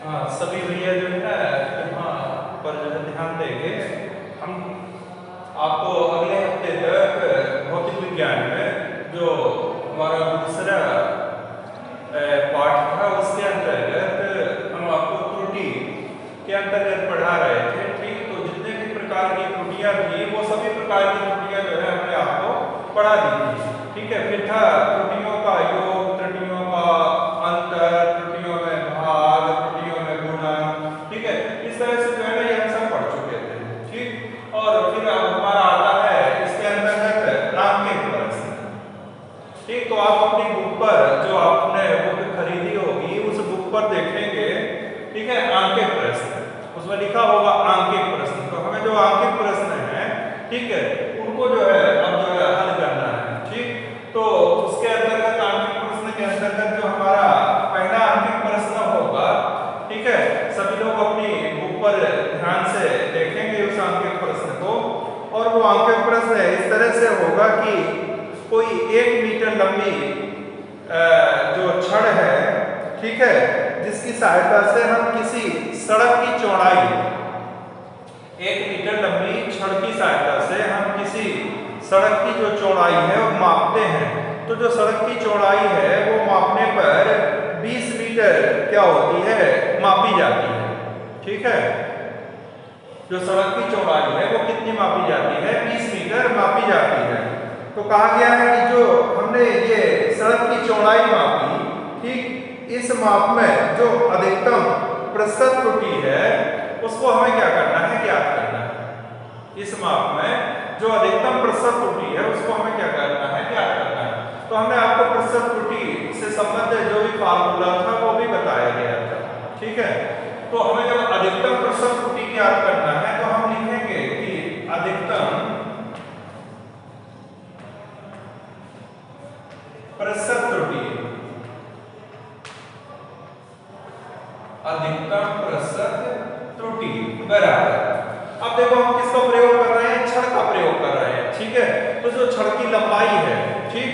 हाँ, सभी भैया जो है ना यहाँ पर जो है ध्यान देंगे। हम आपको अगले हफ्ते तक भौतिक विज्ञान में जो हमारा दूसरा पाठ था उसके अंतर्गत हम आपको त्रुटि के अंतर्गत पढ़ा रहे थे। ठीक, तो जितने भी प्रकार की त्रुटियां थी वो सभी प्रकार की त्रुटियां जो है हमने आपको पढ़ा दी थी। ठीक है, फिर था त्रुटियों का योग, त्रुटियों का अंतर, त्रुटियों में भाग, त्रुटियों में गुणन। ठीक है, इस तरह से जो है ना ये हम सब पढ़ चुके थे। ठीक, और फिर अब हमारा आता है इसके अंतर्गत रांकित प्रश्न। ठीक, तो आप अपनी बुक पर जो आपने बुक खरीदी होगी उस बुक पर देखेंगे। ठीक है, अंकित प्रश्न उसमें लिखा होगा अंकित प्रश्न। तो हमें जो अंकित प्रश्न है, ठीक है, उनको जो है अब जो है हल करना है। ठीक, तो उसके अंतर्गत अंकित प्रश्न के अंतर्गत जो हमारा पहला अंकित प्रश्न होगा, ठीक है, सभी लोग अपनी बुक पर ध्यान से देखेंगे उस अंकित प्रश्न को। और वो अंकित प्रश्न इस तरह से होगा कि कोई 1 मीटर लंबी जो छड़ है, ठीक है, जिसकी सहायता से हम किसी सड़क की चौड़ाई, 1 मीटर लंबी छड़ की सहायता से हम किसी सड़क की जो चौड़ाई है वो मापते हैं। तो जो सड़क की चौड़ाई है वो मापने पर 20 मीटर क्या होती है, मापी जाती है। ठीक है, जो सड़क की चौड़ाई है वो कितनी मापी जाती है, 20 मीटर मापी जाती है। तो कहा गया है कि जो हमने ये सड़क की चौड़ाई मापी, ठीक, इस माप में जो अधिकतम प्रतिशत त्रुटि है उसको हमें क्या करना है, ज्ञात करना है। इस माप में जो अधिकतम प्रतिशत त्रुटि है उसको हमें क्या करना है, ज्ञात करना है। तो हमने आपको प्रतिशत त्रुटि से संबंधित जो भी फार्मूला था वो भी बताया गया था। ठीक है, तो हमें जब अधिकतम प्रतिशत त्रुटि ज्ञात करना है तो हम लिखेंगे कि अधिकतम प्रतिशत त्रुटि, अधिकतम प्रतिशत त्रुटि बराबर, अब देखो हम किसका प्रयोग कर रहे हैं, छड़ का प्रयोग कर रहे हैं। ठीक है, तो जो छड़ की लंबाई है, ठीक,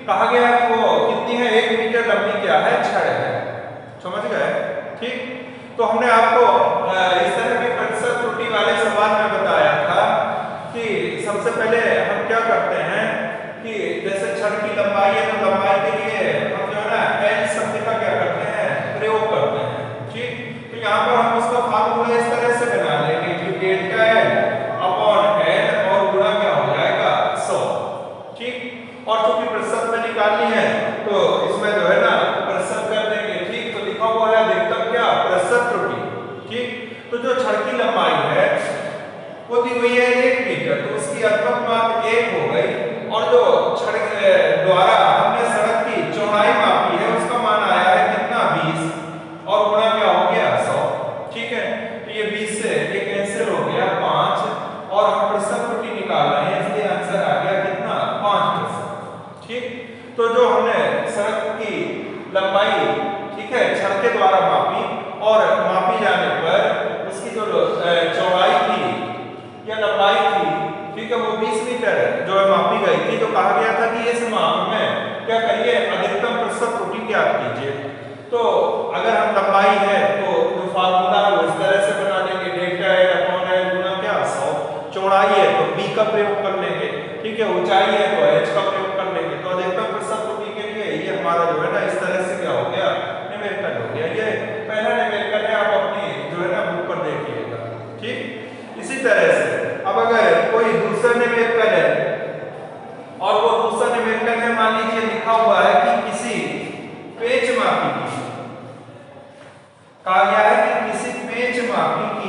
कहा गया है वो कितनी है, 1 मीटर लंबी क्या है, छड़ है। समझ गए? ठीक, तो हमने आपको इस तरह के प्रतिशत त्रुटि वाले सवाल में बताया था कि सबसे पहले हम क्या करते हैं कि जैसे छड़ की लंबाई है तो लंबाई के लिए हम जो है ना एल शब्द का क्या करते हैं, प्रयोग करते हैं। ठीक, तो यहाँ पर हम उसका फार्मूला इस तरह से बना लेंगे कि डेल्टा एल अपॉन एल और गुणा क्या हो जाएगा, 100। ठीक, और चूंकि प्रतिशत में निकालनी है तो इसमें जो है ना प्रतिशत कर देंगे। ठीक, तो लिखा हुआ है अधिकतम क्या, प्रतिशत त्रुटि। ठीक, तो जो छड़ की लंबाई है वो दी हुई है 1 मीटर, तो उसकी अधिकतम मान 1 हो गई। और जो छड़ द्वारा हमने सड़क की चौड़ाई मापी है उसका मान आया है कितना, 20, और गुणा क्या हो गया, 100। ठीक है, तो ये 20 से ये कैंसिल हो गया 5, और हम प्रतिशत त्रुटि निकाल रहे हैं इसलिए आंसर आ गया कितना, 5%। ठीक, तो जो हमने सड़क की लंबाई, ठीक है, छड़ के द्वारा मापी और मापी जाने पर उसकी जो चौड़ाई थी या लंबाई थी, ठीक है, वो 20 मीटर जो है मापी गई थी। तो कहा गया था कि इस माप में क्या करिए, अधिकतम प्रतिशत त्रुटि ज्ञात कीजिए। तो अगर हम लंबाई है तो जो फार्मूला है वो इस तरह से बना लेंगे, डेल्टा एल अपॉन एल गुणा क्या, 100। चौड़ाई है तो b का प्रयोग कर लेंगे। ठीक है, ऊंचाई है तो h का प्रयोग कर लेंगे। तो अधिकतम प्रतिशत त्रुटि के लिए ये हमारा जो है ना इस तरह से क्या हो गया, न्यूमेरिकल हो गया। ये पहला न्यूमेरिकल है, आप अपनी जो है ना बुक पर देखिएगा। ठीक, इसी तरह से अब अगर कोई दूसरा न्यूमेरिकल है और वो दूसरा न्यूमेरिकल है, मान लीजिए लिखा हुआ है कि किसी पेच मापी की, कहा गया है कि किसी पेच मापी की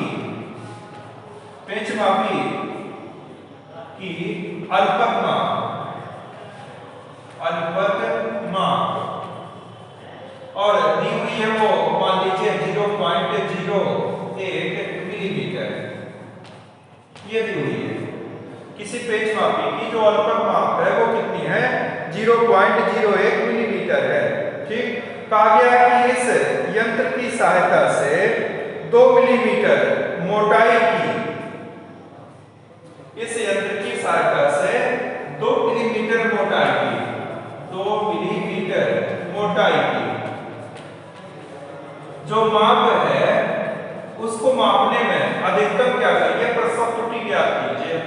अल्पक माप और दी हुई है वो मान लीजिए 0.01 मिलीमीटर, ये दी हुई है। किसी पेच मापी की जो अल्पक माप है वो कितनी है, 0.01 मिलीमीटर है। ठीक, कहा गया है कि इस यंत्र की सहायता से 2 मिलीमीटर मोटाई की, इस यंत्र की सहायता से 2 मिलीमीटर मोटाई की, 2 मिलीमीटर मोटाई की जो माप है उसको मापने में अधिकतम क्या करिए, प्रसव त्रुटि ज्ञात कीजिए।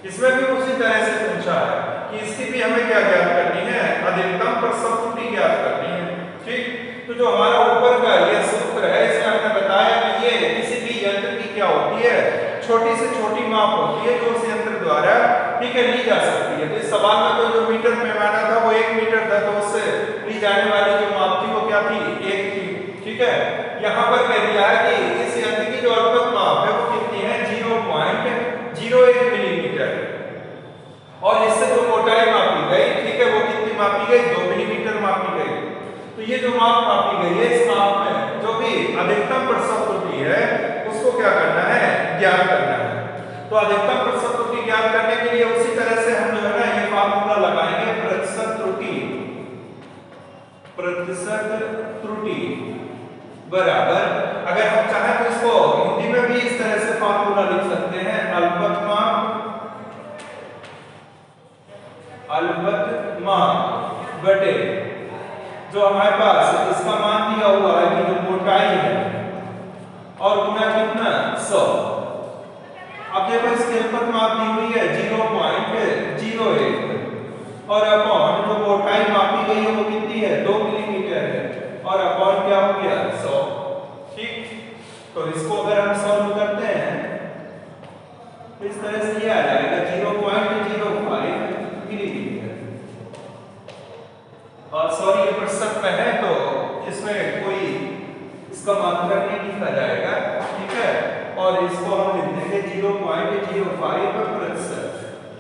इसमें भी उसी तरह से पूछा है कि इसकी भी हमें क्या ज्ञात करनी है, अधिकतम प्रसव त्रुटि ज्ञात करनी है। ठीक, तो जो हमारा ऊपर का ये सूत्र है इसमें हमने बताया कि ये किसी भी यंत्र की क्या होती है, छोटी से छोटी माप होती है जो उस यंत्र द्वारा ठीक है ली जा सकती है। तो इस सवाल में तो जो मीटर पैमाना था वो 1 मीटर था, तो उससे ली जाने वाली जो माप थी वो क्या थी, 1 थी। ठीक है, यहाँ पर कह दिया है कि इस यंत्र की जो अल्पत माप है वो कितनी है, 0.01 मिलीमीटर, और इससे जो मोटाई मापी गई ठीक है वो कितनी मापी गई, 2 मिलीमीटर मापी गई। तो ये जो माप मापी गई है, इस माप में जो भी अधिकतम प्रसव त्रुटि है उसको क्या करना है, ज्ञात करना है। तो अधिकतम प्रसव त्रुटि ज्ञात करने के लिए उसी तरह से हम जो है ना ये फार्मूला लगाएंगे, प्रतिशत त्रुटि बराबर, अगर हम चाहें तो इसको हिंदी में भी इस तरह से फार्मूला लिख सकते हैं, अल्पत माप बटे जो हमारे पास इसका मान दिया हुआ है कि जो मोटाई है और गुना कितना, 100। अब देखो इसकी अल्पत माप दी हुई है 0.01 और अपॉन जो मोटाई मापी गई है वो कितनी है, 2 मिलीमीटर है, और अपॉन क्या हो गया, 100। ठीक, तो इसको अगर हम सॉल्व करते हैं तो इस तरह से ये आ जाएगा 0.05 मिलीमीटर। और सॉरी ये प्रतिशत में है तो इसमें कोई इसका मात्रक नहीं लिखा जाएगा। ठीक है, और इसको हम लिख देंगे 0.05 प्रतिशत।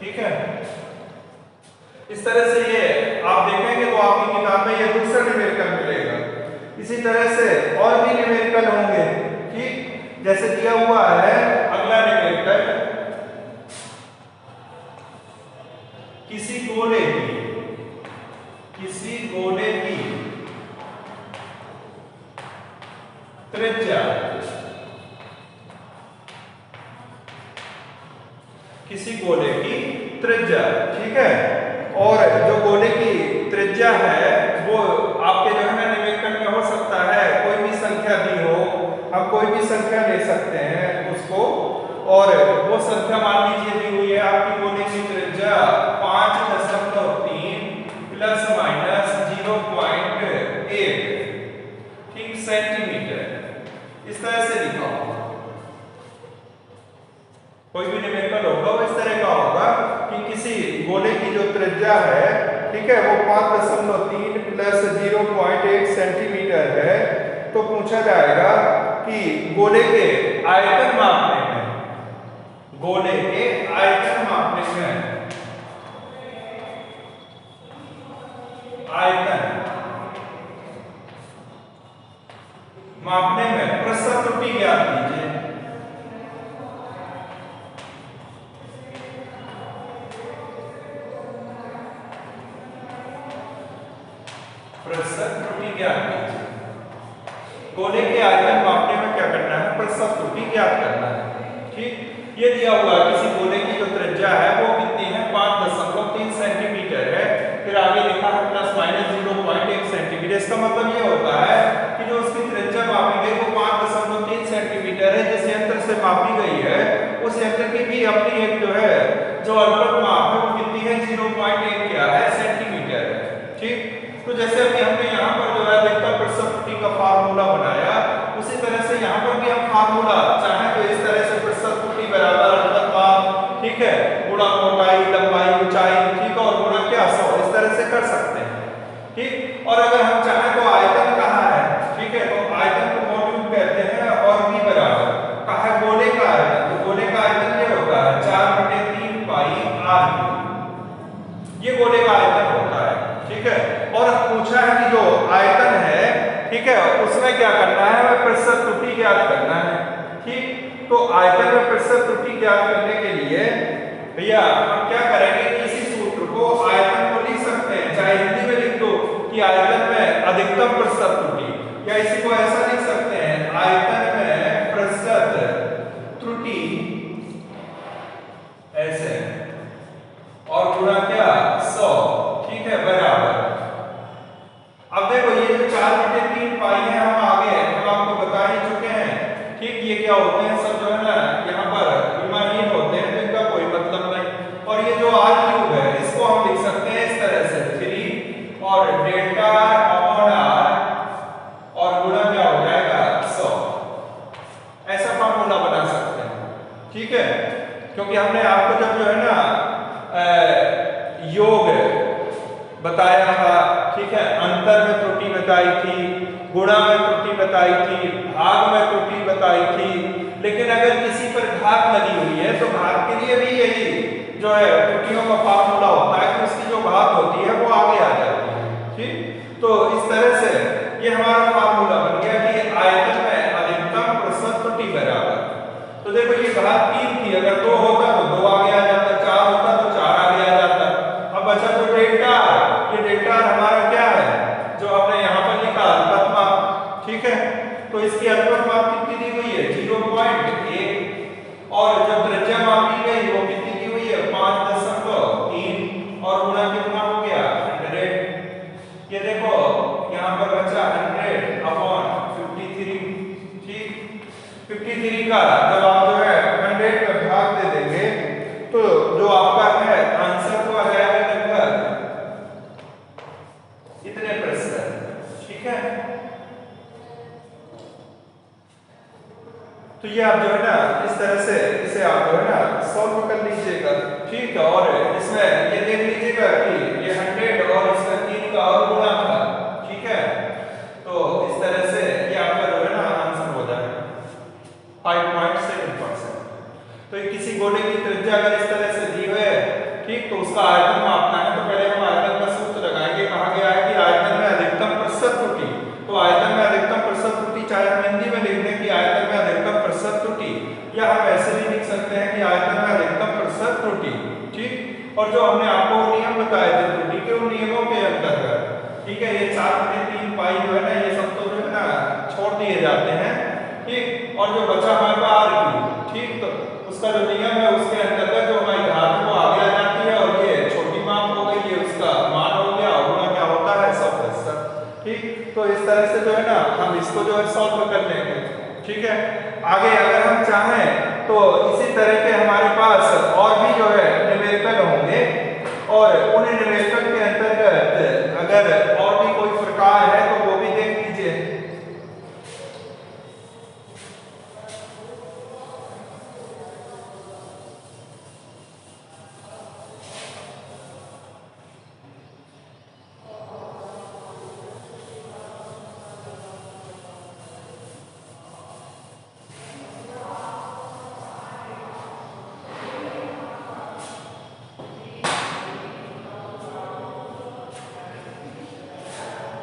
ठीक है, इस तरह से ये आप देखेंगे तो आपकी किताब में ये दूसरा न्यूमेरिकल मिलेगा। इसी तरह से और भी न्यूमेरिकल होंगे। ठीक, जैसे दिया हुआ है अगला न्यूमेरिकल, किसी गोले की त्रिज्या, किसी गोले की त्रिज्या, ठीक है, और जो गोले की त्रिज्या है वो आपके जो है ना न्यूमेरिकल में हो सकता है कोई भी संख्या दी हो, हम कोई भी संख्या ले सकते हैं उसको, और वो संख्या मान लीजिए दी हुई है आपकी गोले की त्रिज्या 5.3 प्लस माइनस 0.1 ठीक सेंटीमीटर, इस तरह से लिखा होगा। कोई भी न्यूमेरिकल होगा वो इस तरह का होगा कि किसी गोले की जो त्रिज्या है ठीक है वो 5.3 प्लस 0.1 सेंटीमीटर है, तो पूछा जाएगा कि गोले के आयतन मापने में, गोले के आयतन मापने में, आयतन मापने में प्रतिशत त्रुटि ज्ञात कीजिए। प्रतिशत त्रुटि ज्ञात कीजिए। गोले के आयतन मापने में क्या करना है, प्रतिशत त्रुटि ज्ञात करना है। ठीक, ये दिया हुआ है किसी गोले की जो त्रिज्या है वो कितनी है, 5.3 सेंटीमीटर है, फिर आगे लिखा है प्लस माइनस 0.1 सेंटीमीटर। इसका मतलब ये होता है कि जो उसकी त्रिज्या मापी गई वो 5.3 सेंटीमीटर है, जिस यंत्र से मापी गई है उस यंत्र की भी अपनी एक जो है जो अल्पत माप है वो कितनी है, 0.1 क्या है, सेंटीमीटर है। ठीक, तो जैसे अभी हमने यहाँ पर जो है अधिकतम प्रतिशत त्रुटि का फार्मूला बनाया, उसी तरह से यहाँ पर भी हम फार्मूला चाहे तो इस तरह से प्रतिशत त्रुटि बराबर अल्पत माप ठीक है गुणा मोटाई लंबाई ऊंचाई ठीक है और गुणा क्या 100, इस तरह से कर सकते हैं। ठीक, और अगर हम चाहें तो आयतन कहाँ है, ठीक है, तो आयतन को वॉल्यूम कहते हैं, और भी बराबर कहा है गोले का आयतन, तो गोले का आयतन ये होता है 4/3 पाई r, ये गोले का आयतन होता है। ठीक है, और पूछा है कि जो आयतन है ठीक है उसमें क्या करना है, हमें प्रतिशत त्रुटि ज्ञात करना है। ठीक, तो आयतन में प्रतिशत त्रुटि ज्ञात करने के लिए भैया हम क्या करेंगे, इसी सूत्र को आयतन को लिख सकते हैं, चाहे हिंदी में लिख दो कि आयतन में अधिकतम प्रतिशत त्रुटि, या इसी को ऐसा लिख सकते हैं आयतन में प्रतिशत त्रुटि ऐसे, और गुणा क्या 100 ठीक है बराबर। अब देखो ये जो 4/3 पाई है हम आगे हम आपको बता ही चुके हैं। ठीक, क्या होते हैं सब जो है ना यहाँ पर विमाहीन होते हैं, तो इनका कोई मतलब नहीं। और ये जो आर क्यूब है इसको हम लिख सकते हैं इस तरह से 3 और डेल्टा अपॉन आर और गुणा क्या हो जाएगा 100। ऐसा फार्मूला बना सकते हैं, ठीक है। क्योंकि हमने आपको जब जो है ना योग बताया था, ठीक है, अंतर में त्रुटि बताई थी, गुणा में त्रुटि बताई थी, भाग में त्रुटि बताई थी, लेकिन अगर किसी पर घात लगी हुई है तो घात के लिए भी यही जो है त्रुटियों का फार्मूला होता है कि उसकी जो घात होती है वो आगे आ जाती है, ठीक। तो इस तरह से ये हमारा फार्मूला बन गया कि आयतन में अधिकतम प्रतिशत त्रुटि बराबर। तो देखो ये घात 3 थी, अगर 2 होता तो 2 आगे आ जाता, 4 होता तो 4 आगे आ जाता। अब बचा तो डेल्टा, ये डेल्टा हमारा क्या है जो हमने यहाँ पर लिखा अनुपात माप, ठीक है। तो इसकी अनुपात माप कितनी दी हुई है 0.1 और जो त्रिज्या मापी गई वो कितनी दी हुई है 5.3 और गुणा कितना हो गया 100। ये देखो यहाँ पर बचा 100 अपॉन 53, ठीक। 53 का जब आप जो है 100 का भाग दे देंगे तो जो आपका है आंसर तो आ जाएगा लगभग इतने प्रतिशत, ठीक है। तो ये आप जो है ना इस तरह से इसे आप जो है ना सॉल्व कर लीजिएगा, ठीक है। और इसमें ये देख लीजिएगा कि ये 100 और इसका 3 का और गुणा था, ठीक है। तो इस तरह से ये आपका जो है ना आंसर हो जाएगा 5.7%। तो किसी गोले की त्रिज्या अगर इस तरह से दी हुई है, ठीक, तो उसका आयतन मापना है तो पहले हम आयतन का सूत्र लगाएंगे। कहा गया है कि आयतन में अधिकतम प्रतिशत त्रुटि, तो आयतन में अधिकतम प्रतिशत त्रुटि चाहे हम हिंदी में लिख दें कि आयतन में अधिकतम प्रतिशत त्रुटि, या हम ऐसे भी लिख सकते हैं कि आयतन में अधिकतम प्रतिशत त्रुटि, ठीक। और जो हमने आपको नियम बताए थे त्रुटि के, उन नियमों के अंतर्गत, ठीक है, ये 4/3 पाई जो है ना ये सब तो जो है ना छोड़ दिए जाते हैं, ठीक। और जो बचा हमारे पास आर क्यूब, ठीक, तो उसका जो नियम है उसके अंतर्गत जो हमारी घात वो आगे आ जाती है और ये छोटी माप हो गई, ये उसका मान हो गया और गुणा क्या होता है 100%, ठीक। तो इस तरह से जो है ना हम इसको जो है सॉल्व कर लेंगे, ठीक है। आगे अगर हम चाहें तो इसी तरह के हमारे पास और भी जो है न्यूमेरिकल होंगे और उन न्यूमेरिकल के अंतर्गत अगर और भी कोई प्रकार है तो वो भी देख लीजिए।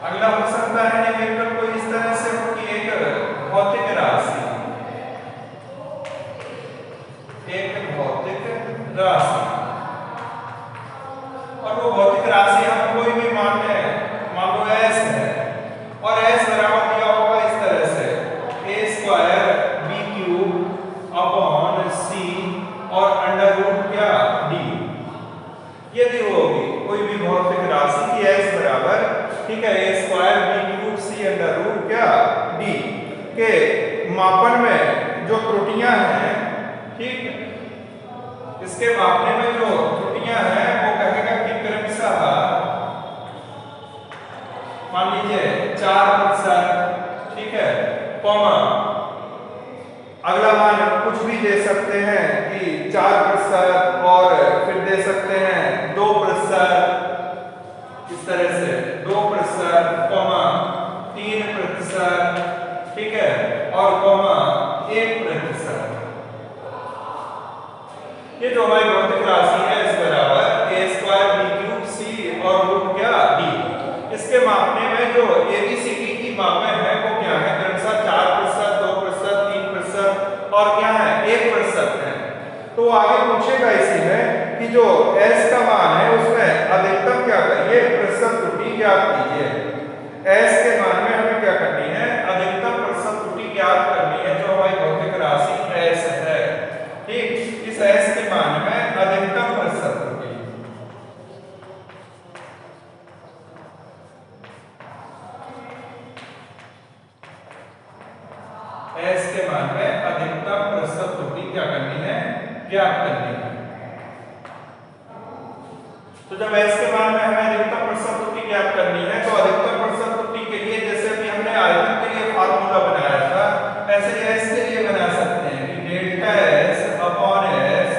अगला हो सकता है न्यूमेरिकल को इस तरह से हो कि एक भौतिक राशि, और वो भौतिक राशि हम कोई भी मान लो s है और s बराबर दिया होगा इस तरह से a² b³ अपॉन c और अंडर रूट क्या d। यदि होगी कोई भी भौतिक राशि की s बराबर, ठीक है, a² b³ c under root क्या d के मापन में जो त्रुटियां हैं, ठीक, इसके मापने में जो त्रुटियां हैं वो कहेगा कि क्रमशः मान लीजिए 4%, ठीक है, कॉमा अगला मान कुछ भी दे सकते हैं कि 4% और फिर दे सकते हैं 2%, इस तरह से 2%, कॉमा 3%, ठीक है, और कॉमा 1%। ये जो हमारी भौतिक राशि है इस बराबर a² b³ c और रूट क्या d, इसके मापने में जो ABCD की मापें हैं वो क्या है क्रमशः 4%, 2%, 3% और क्या है 1% है। तो आगे पूछेगा इसी में कि जो s का मान है उसमें अधिकतम क्या करिए प्रतिशत त्रुटि ज्ञात कीजिए। s के मान में हमें क्या करनी है अधिकतम प्रतिशत त्रुटि ज्ञात करनी है जो हमारी भौतिक राशि s है, ठीक। इस s के मान में अधिकतम प्रतिशत त्रुटि, s के मान में अधिकतम ज्ञात करनी है। तो जब s के मान में हमें अधिकतम प्रतिशत त्रुटि ज्ञात करनी है तो अधिकतम प्रतिशत त्रुटि के लिए जैसे अभी हमने आयतन के लिए फार्मूला बनाया था ऐसे ही s के लिए बना सकते हैं कि डेल्टा s अपॉन s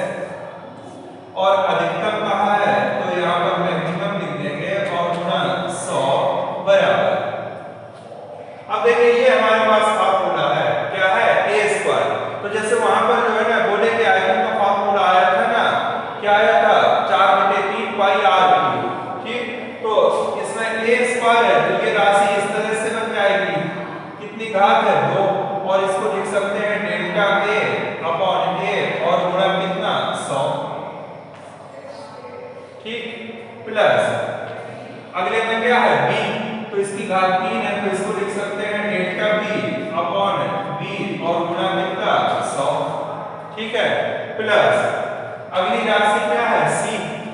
और अधिकतम कहाँ है तो यहाँ पर मैक्सिमम लिख देंगे और गुणा 100 बराबर। अब देखिए ये हमारे पास फार्मूला है क्या है a स्क्वायर। तो जैसे वहां पर जो है ना गोले के आयतन का फार्मूला आया था ना क्या आया था 4/3 पाई r क्यूब। ठीक तो इसमें a स्क्वायर है तो ये राशि इस तरह से बन जाएगी कितनी घात है 2 और इसको लिख सकते हैं डेल्टा a अपॉन a और गुणा कितना 100। ठीक प्लस अगले में क्या है b तो इसकी घात 3 है तो इसको लिख सकते हैं डेल्टा b अपॉन b और गुणा कितना 100। ठीक है प्लस अगली राशि क्या है c।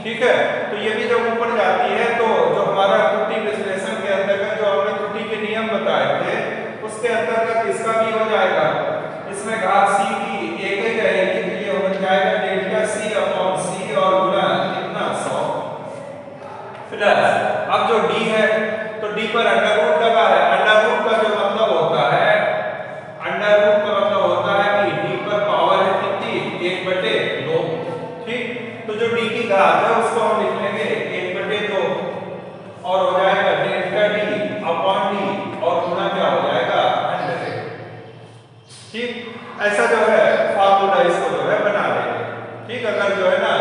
ठीक है तो ये भी जब ऊपर जाती है तो जो हमारा त्रुटि विश्लेषण के अंतर्गत जो हमने त्रुटि के नियम बताए थे उसके अंतर्गत इसका भी हो जाएगा। इसमें घात c की एक ही रहेगी तो ये हो जाएगा डेल्टा c अपॉन c और गुणा कितना 100 प्लस अब जो d है तो d पर अंडर रूट लगा है। अंडर रूट का जो मतलब होता है अंडर रूट का मतलब होता है कि d पर पावर है कितनी 1/2। ठीक तो जो d की घात है उसको हम लिख लेंगे 1/2 और हो जाएगा डेल्टा d अपॉन d और गुणा क्या हो जाएगा 100। ठीक ऐसा जो है फार्मूला इसको जो है बना लेंगे। ठीक अगर जो है ना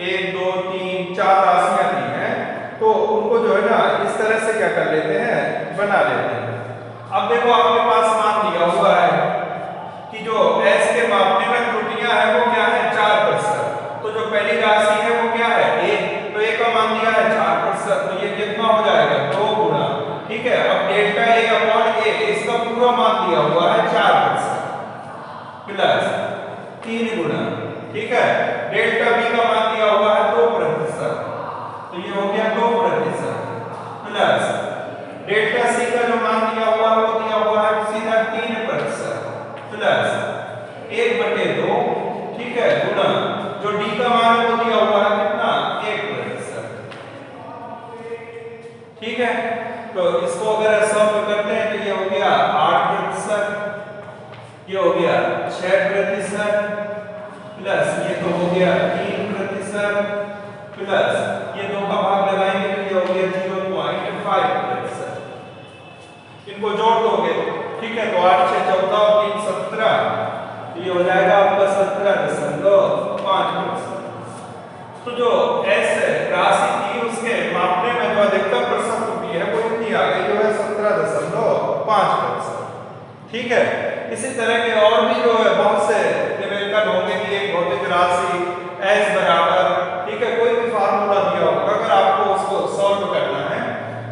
1 2 3 4 राशियां दी हैं तो उनको जो है ना इस तरह से क्या कर लेते हैं बना लेते हैं। अब देखो आपके पास मान दिया हुआ है कि जो s के मापने में त्रुटियां है वो क्या है 4%। तो जो पहली राशि है वो क्या है a तो a का मान दिया है 4% तो ये कितना हो जाएगा 2 गुना। ठीक है अब डेल्टा a अपॉन a इसका पूरा मान दिया हुआ है 4% प्लस 3 गुना। ठीक है डेल्टा b का मान दिया हुआ है 2% तो ये हो गया 2% प्लस डेल्टा c का जो मान दिया हुआ है वो दिया हुआ है सीधा 3% प्लस 1/2। ठीक है गुणा जो d का मान है वो दिया हुआ है कितना 1%। ठीक है तो इसको अगर सॉल्व करते हैं तो ये हो गया 8%, ये हो गया 6% प्लस ये तो हो गया 3% प्लस ये 2 का भाग लगाएंगे तो ये हो गया 0.5%। इनको जोड़ दोगे ठीक है तो 8 6 14 और 3 17 तो ये हो जाएगा आपका 17.5%। तो जो s राशि थी उसके मापने में जो अधिकतम प्रतिशत त्रुटि है वो इतनी आ गई जो है 17.5%। ठीक है इसी तरह के और भी जो है बहुत से निवेदन होंगे कि एक भौतिक राशि s बराबर ठीक है कोई भी फार्मूला दिया होगा अगर आपको उसको सॉल्व करना है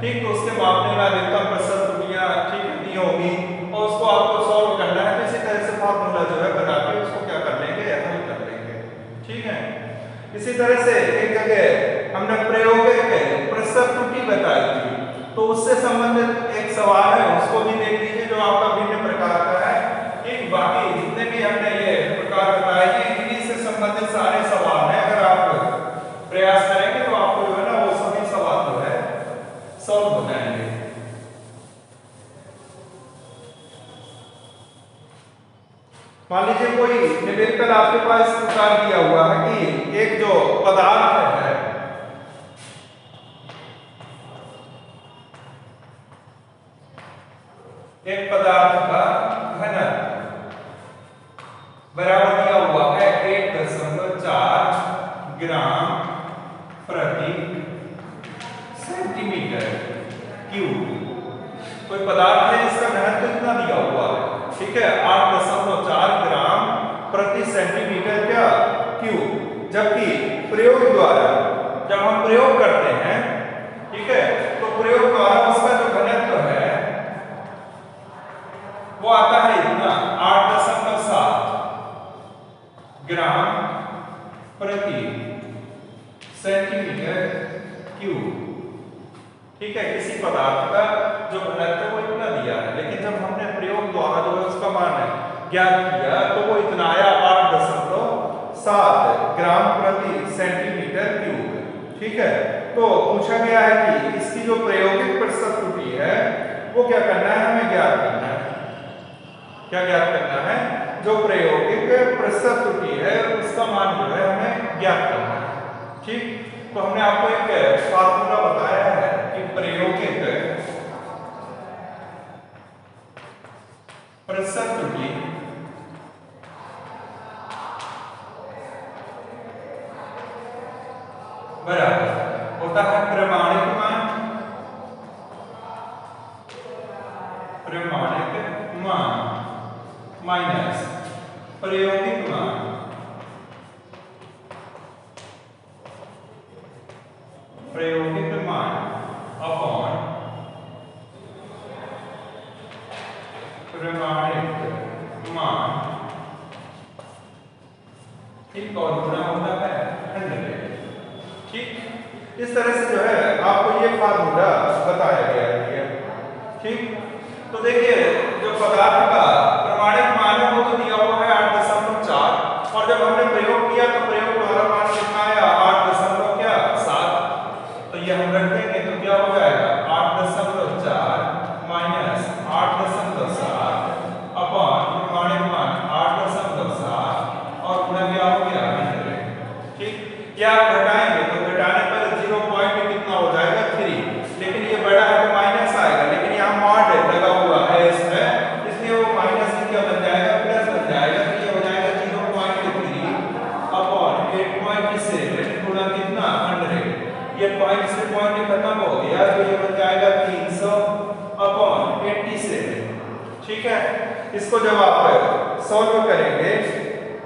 ठीक तो उसके मापने में अधिकतम प्रतिशत त्रुटियां ठीक दी होगी और उसको आपको सॉल्व करना है तो इसी तरह से फार्मूला जो है बना के उसको क्या कर लेंगे हल कर लेंगे। ठीक है इसी तरह से एक जगह हमने प्रयोग के प्रतिशत त्रुटि बताई थी तो उससे संबंधित एक सवाल है उसको भी देख लीजिए जो आपका भिन्न प्रकार का है। ठीक बाकी जितने भी हमने ये प्रकार बताए इन्हीं से संबंधित सारे सवाल हैं अगर आप प्रयास करेंगे तो आपको जो है ना वो सभी सवाल जो है सॉल्व हो जाएंगे। मान लीजिए कोई निवेदन आपके पास इस प्रकार दिया हुआ है कि एक जो पदार्थ है एक पदार्थ का घनत्व बराबर दिया हुआ है 1.4 ग्राम प्रति सेंटीमीटर क्यूब। कोई पदार्थ है जिसका घनत्व कितना दिया हुआ है ठीक है 8.4 ग्राम प्रति सेंटीमीटर क्या क्यूब। जबकि प्रयोग द्वारा जब हम प्रयोग करते हैं ठीक है तो प्रयोग द्वारा उसका जो घनत्व है वो आता है इतना 8.7 ग्राम प्रति सेंटीमीटर क्यूब। ठीक है किसी पदार्थ का जो घनत्व वो इतना दिया है लेकिन जब हमने प्रयोग द्वारा जो है उसका मान है ज्ञात किया तो वो इतना आया 8.7 7 ग्राम प्रति सेंटीमीटर क्यूब। ठीक है, तो पूछा गया है कि इसकी जो प्रायोगिक प्रतिशत त्रुटि है वो क्या करना है, हमें ज्ञात करना है। क्या ज्ञात करना है, जो प्रायोगिक प्रतिशत त्रुटि है उसका मान जो है हमें ज्ञात करना है। ठीक, तो हमने आपको एक फार्मूला बताया है कि प्रायोगिक प्रतिशत त्रुटि बराबर होता है प्रमाणित मान माइनस प्रायोगिक मान अपॉन प्रमाणित मान। ठीक, और गुणा होता है 100। ठीक, इस तरह से जो है आपको ये फार्मूला बताया गया है। ठीक, तो देखिए जो पदार्थ का प्रमाणित मान है वो तो दिया हुआ है 8.4, और जब हमने प्रयोग किया तो प्रयोग द्वारा मान कितना आया 8.7। तो ये हम रख देंगे तो क्या हो जाएगा 8.4 माइनस 8.7 अपॉन प्रमाणित मान 8.7 और गुणा क्या हो गया 100। ठीक, क्या आप घटाएंगे तो घटाने पर 0 पॉइंट कितना हो जाएगा 3, लेकिन ये बड़ा है तो माइनस आएगा, लेकिन यहाँ मॉड लगा हुआ है इसमें, इसलिए वो माइनस से क्या बन जाएगा प्लस बन जाएगा। तो ये हो जाएगा 0.3 अपॉन 8.7 गुणा कितना 100। ये पॉइंट से पॉइंट खत्म हो गया तो ये बन जाएगा 300 अपॉन 87। ठीक है, इसको जब आप सॉल्व करेंगे,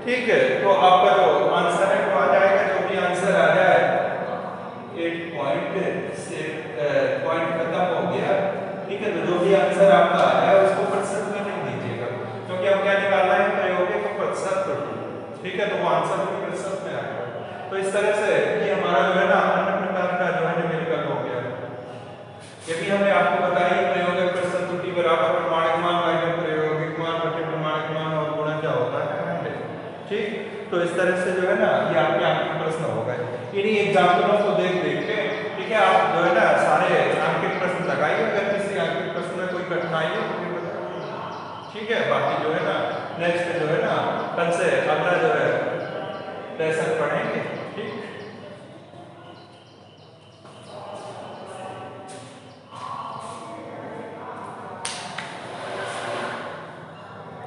ठीक है, तो आपका जो आंसर है वो आ जाएगा, जो भी आंसर आ जाए 8 पॉइंट से पॉइंट खत्म हो गया। ठीक है, तो जो भी आंसर आपका आया है उसको प्रतिशत में नहीं दीजिएगा, क्योंकि अब क्या निकालना है प्रायोगिक प्रतिशत त्रुटि। ठीक है, तो वो आंसर भी प्रतिशत में आएगा। तो इस तरह से ये हमारा जो है ना अन्य प्रकार का जो है न्यूमेरिकल हो गया। ये भी हमने आपको बताया प्रायोगिक प्रतिशत त्रुटि बराबर प्रमाणित मान माइनस प्रायोगिक मान बटे प्रमाणित मान और गुणा क्या होता है 100। ठीक, तो इस तरह से जो है ना ये आपके आंकिक प्रश्न हो गए। इन्हीं एग्जाम्पलों को देख के, ठीक है, आप जो है ना सारे आंकिक प्रश्न लगाइए। अगर किसी आंकिक प्रश्न में कोई कठिनाई है तो फिर बताइए। ठीक है, बाकी जो है ना नेक्स्ट जो है ना कल से अगला जो है लेसन पढ़ेंगे।